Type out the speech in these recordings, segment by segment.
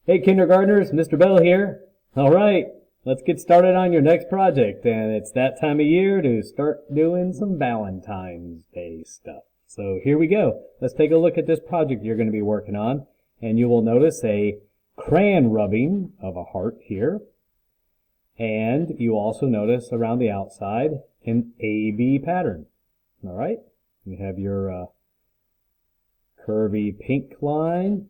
Hey kindergartners, Mr. Bell here. All right, let's get started on your next project, and it's that time of year to start doing some Valentine's Day stuff. So here we go. Let's take a look at this project you're going to be working on, and you will notice a crayon rubbing of a heart here, and you also notice around the outside an AB pattern. All right, you have your curvy pink line,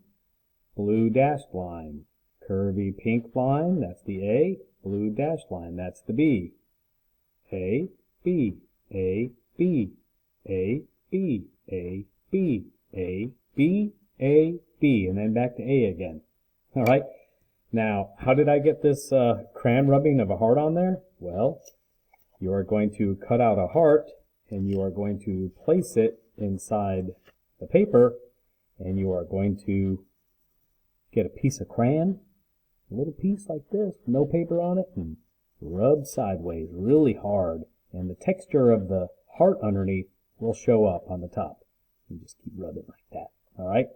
blue dashed line, curvy pink line, that's the A, blue dashed line, that's the B. A, B, A, B, A, B, A, B, A, B, A, B, and then back to A again. All right, now how did I get this crayon rubbing of a heart on there? Well, you are going to cut out a heart, and you are going to place it inside the paper, and you are going to get a piece of crayon, a little piece like this, no paper on it, and rub sideways really hard. And the texture of the heart underneath will show up on the top. You just keep rubbing like that, all right?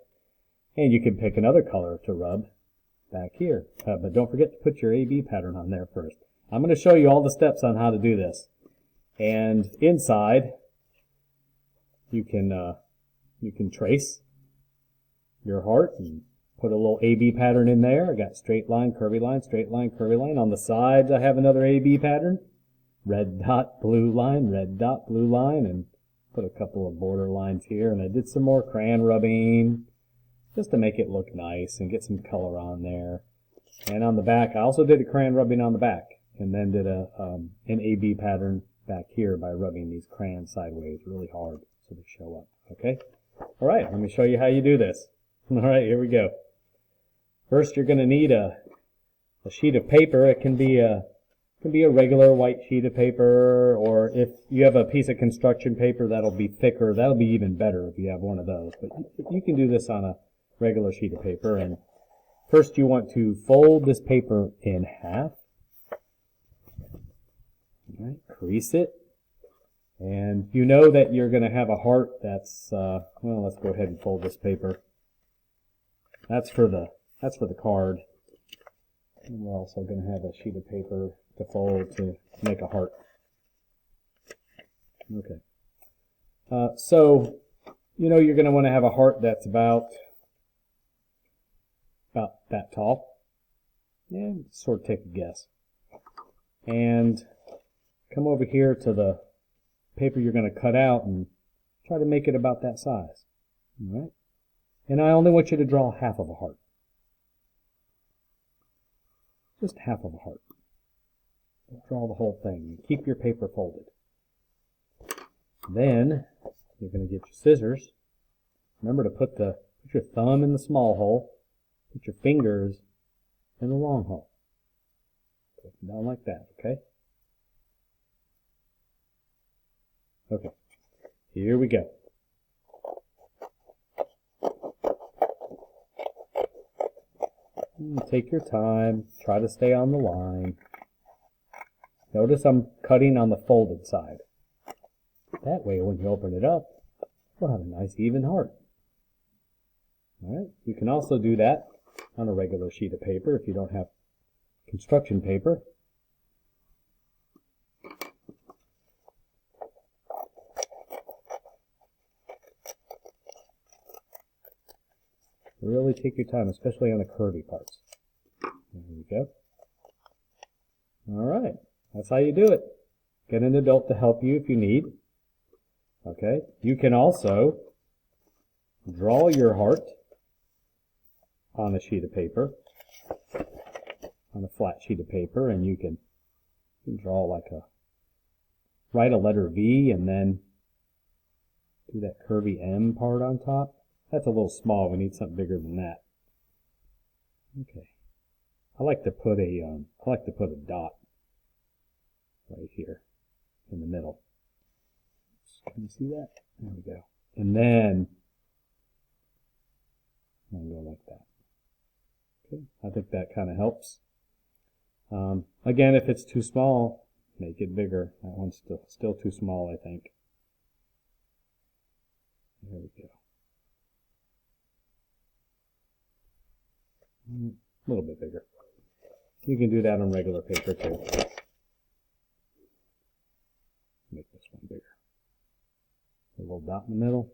And you can pick another color to rub back here. But don't forget to put your AB pattern on there first. I'm going to show you all the steps on how to do this. And inside, you can trace your heart and put a little AB pattern in there. I got straight line, curvy line, straight line, curvy line. On the sides, I have another AB pattern. Red dot, blue line, red dot, blue line, and put a couple of border lines here. And I did some more crayon rubbing just to make it look nice and get some color on there. And on the back, I also did a crayon rubbing on the back, and then did an AB pattern back here by rubbing these crayons sideways really hard so they show up. Okay? All right, let me show you how you do this. All right, here we go. First, you're going to need a sheet of paper. It can be a regular white sheet of paper, or if you have a piece of construction paper that'll be thicker, that'll be even better if you have one of those. But you can do this on a regular sheet of paper. And first, you want to fold this paper in half. All right, crease it. And you know that you're going to have a heart that's, well, let's go ahead and fold this paper. That's for the card. And we're also going to have a sheet of paper to fold to make a heart. Okay. So, you know you're going to want to have a heart that's about that tall. And sort of take a guess. And come over here to the paper you're going to cut out and try to make it about that size. All right? And I only want you to draw half of a heart. Just half of a heart. Don't draw the whole thing. Keep your paper folded. Then you're going to get your scissors. Remember to put your thumb in the small hole. Put your fingers in the long hole. Put them down like that, okay? Okay. Here we go. Take your time. Try to stay on the line. Notice I'm cutting on the folded side. That way, when you open it up, we'll have a nice even heart. All right. You can also do that on a regular sheet of paper if you don't have construction paper. Really take your time, especially on the curvy parts. There we go. All right, that's how you do it. Get an adult to help you if you need. Okay, you can also draw your heart on a sheet of paper, on a flat sheet of paper, and you can draw write a letter V and then do that curvy M part on top. That's a little small. We need something bigger than that. Okay. I like to put a dot right here in the middle. Can you see that? There we go. And then I'll go like that. Okay. I think that kind of helps. Again, if it's too small, make it bigger. That one's still too small, I think. There we go. A little bit bigger. You can do that on regular paper too. Make this one bigger. A little dot in the middle.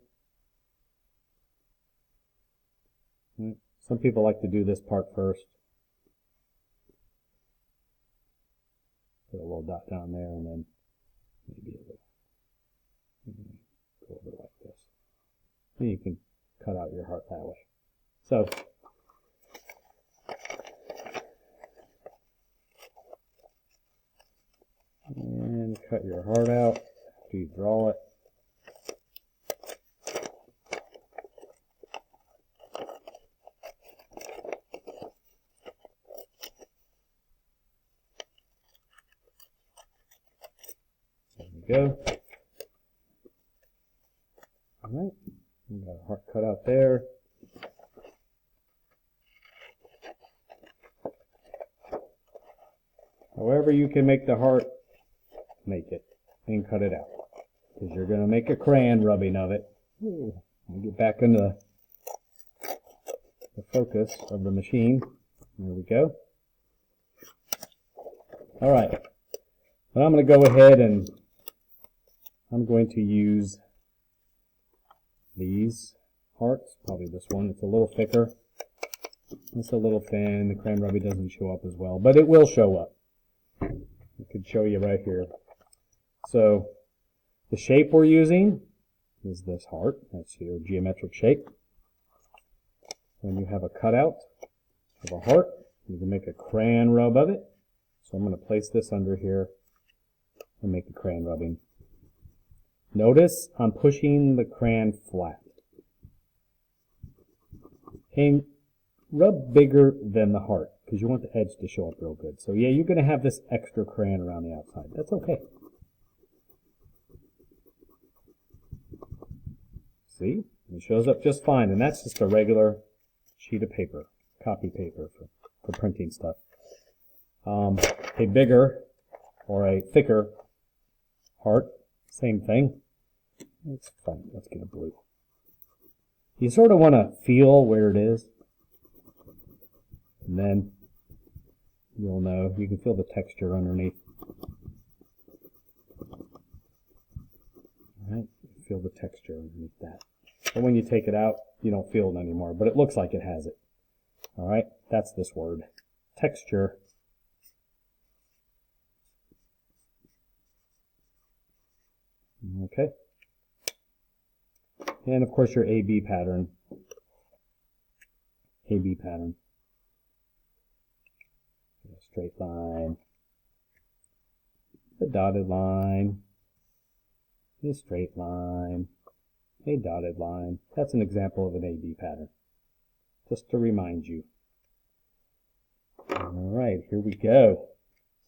Right. Some people like to do this part first. Put a little dot down there and then maybe a little. Go over like this. And you can cut out your heart that way. So, and cut your heart out after you draw it. There we go. Alright, we got a heart cut out there. However you can make the heart, make it and cut it out, because you're going to make a crayon rubbing of it. Ooh, let me get back into the focus of the machine. There we go. Alright, but I'm going to go ahead and I'm going to use these hearts, probably this one. It's a little thicker. It's a little thin. The crayon rubbing doesn't show up as well, but it will show up. I could show you right here. So the shape we're using is this heart. That's your geometric shape. When you have a cutout of a heart, you can make a crayon rub of it. So I'm going to place this under here and make a crayon rubbing. Notice I'm pushing the crayon flat. And rub bigger than the heart, because you want the edge to show up real good. So yeah, you're going to have this extra crayon around the outside. That's okay. See? It shows up just fine, and that's just a regular sheet of paper, copy paper for printing stuff. A bigger or a thicker heart, same thing. It's fine. Let's get a blue. You sort of want to feel where it is, and then you'll know. You can feel the texture underneath. Alright, feel the texture underneath that. But when you take it out, you don't feel it anymore, but it looks like it has it. Alright, that's this word. Texture. Okay. And of course your AB pattern. AB pattern. A straight line. A dotted line. A straight line. A dotted line. That's an example of an AB pattern. Just to remind you. Alright, here we go.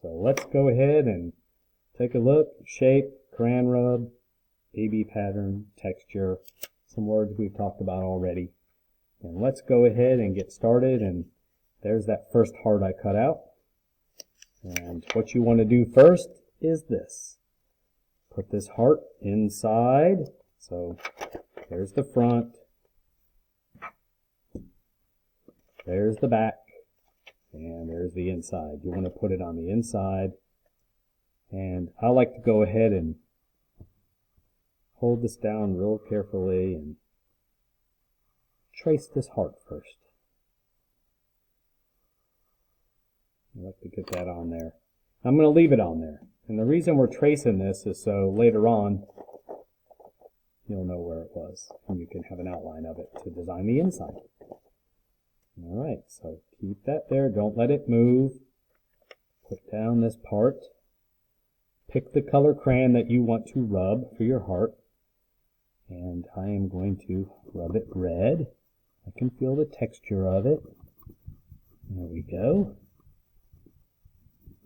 So let's go ahead and take a look. Shape, crayon rub, AB pattern, texture, some words we've talked about already. And let's go ahead and get started. And there's that first heart I cut out. And what you want to do first is this. Put this heart inside. So there's the front. There's the back. And there's the inside. You want to put it on the inside. And I like to go ahead and hold this down real carefully and trace this heart first. I like to get that on there. I'm going to leave it on there. And the reason we're tracing this is so later on you'll know where it was. And you can have an outline of it to design the inside. Alright, so keep that there. Don't let it move. Put down this part. Pick the color crayon that you want to rub for your heart. And I am going to rub it red. I can feel the texture of it. There we go.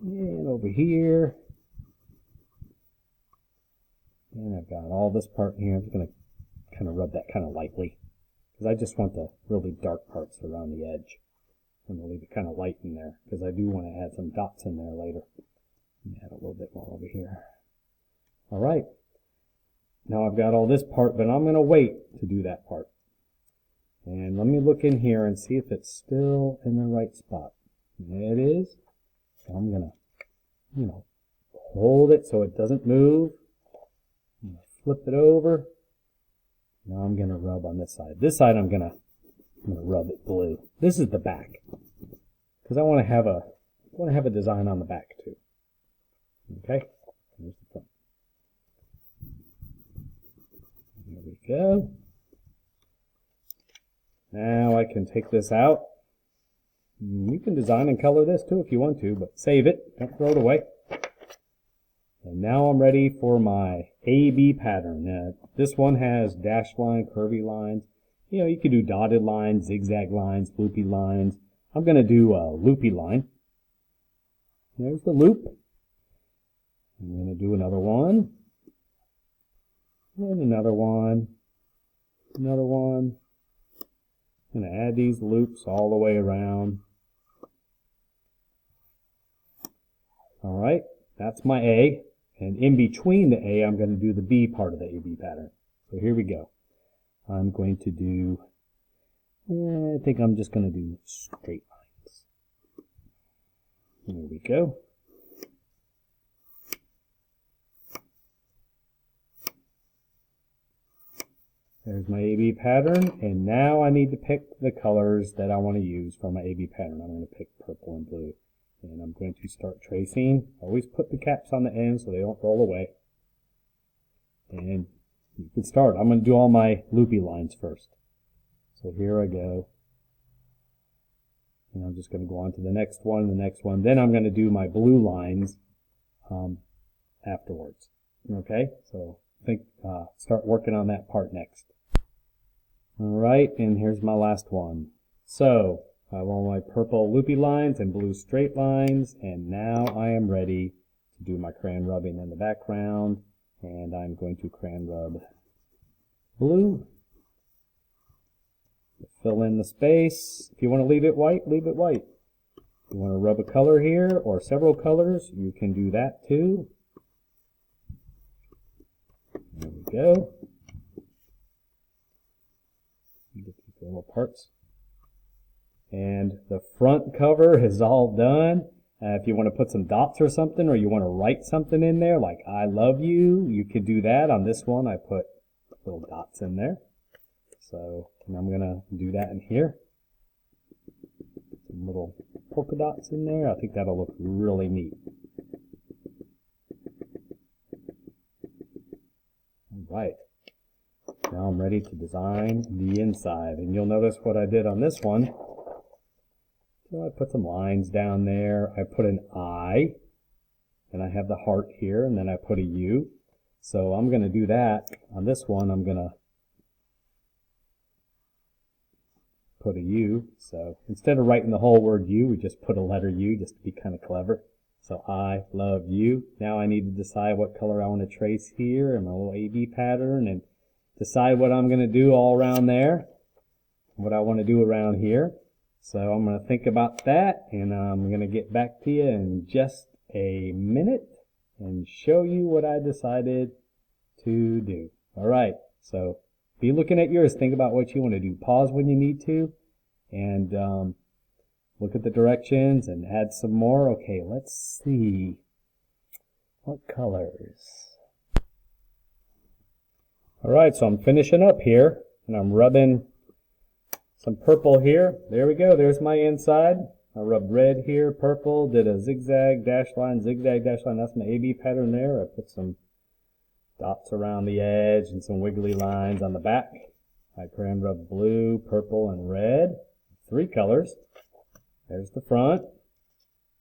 And over here. And I've got all this part in here. I'm just going to kind of rub that kind of lightly, because I just want the really dark parts around the edge. I'm going to leave it kind of light in there, because I do want to add some dots in there later. Add a little bit more over here. Alright. Now I've got all this part, but I'm going to wait to do that part. And let me look in here and see if it's still in the right spot. It is. So I'm going to, hold it so it doesn't move. I'm going to flip it over. Now I'm going to rub on this side. This side I'm going to rub it blue. This is the back. Because I want to have a design on the back too. Okay? Here's the front. There we go. Now I can take this out. You can design and color this too if you want to, but save it. Don't throw it away. And now I'm ready for my A-B pattern. Now, this one has dashed line, curvy lines. You could do dotted lines, zigzag lines, loopy lines. I'm going to do a loopy line. There's the loop. I'm going to do another one. And another one. Another one. I'm going to add these loops all the way around. Alright, that's my A. And in between the A, I'm going to do the B part of the A-B pattern. So here we go. I'm going to do, I think I'm just going to do straight lines. There we go. There's my A-B pattern, and now I need to pick the colors that I want to use for my A-B pattern. I'm going to pick purple and blue, and I'm going to start tracing. Always put the caps on the end so they don't roll away. And you can start. I'm going to do all my loopy lines first. So here I go. And I'm just going to go on to the next one, the next one. Then I'm going to do my blue lines afterwards. Okay, so start working on that part next. Alright, and here's my last one. So, I have all my purple loopy lines and blue straight lines, and now I am ready to do my crayon rubbing in the background, and I'm going to crayon rub blue. Fill in the space. If you want to leave it white, leave it white. If you want to rub a color here, or several colors, you can do that too. There we go. Get these little parts. And the front cover is all done. If you want to put some dots or something, or you want to write something in there, like I love you, you could do that. On this one, I put little dots in there. So I'm going to do that in here. Some little polka dots in there. I think that'll look really neat. Right. Now I'm ready to design the inside, and you'll notice what I did on this one. So I put some lines down there. I put an I, and I have the heart here, and then I put a U. So I'm going to do that on this one. I'm going to put a U. So instead of writing the whole word U, we just put a letter U just to be kind of clever. So I love you. Now I need to decide what color I want to trace here in my little A-B pattern, and decide what I'm going to do all around there, what I want to do around here. So I'm going to think about that, and I'm going to get back to you in just a minute and show you what I decided to do. Alright, so be looking at yours. Think about what you want to do. Pause when you need to, and look at the directions and add some more. Okay, let's see. What colors? Alright, so I'm finishing up here, and I'm rubbing some purple here. There we go, there's my inside. I rubbed red here, purple, did a zigzag, dash line, zigzag, dash line. That's my A-B pattern there. I put some dots around the edge and some wiggly lines on the back. I crayon rubbed blue, purple, and red. 3 colors. There's the front.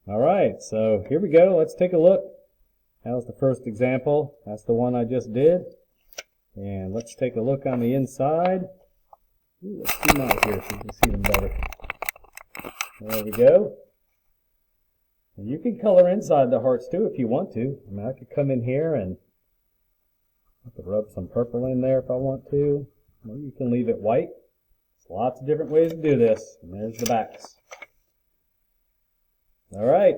Alright, so here we go. Let's take a look. That was the first example. That's the one I just did. And let's take a look on the inside. Ooh, let's zoom out here so you can see them better. There we go. And you can color inside the hearts too if you want to. I mean, I could come in here and I could rub some purple in there if I want to. Or you can leave it white. There's lots of different ways to do this. And there's the backs. Alright.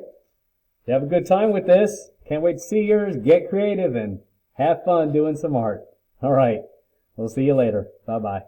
You have a good time with this. Can't wait to see yours. Get creative and have fun doing some art. Alright. We'll see you later. Bye-bye.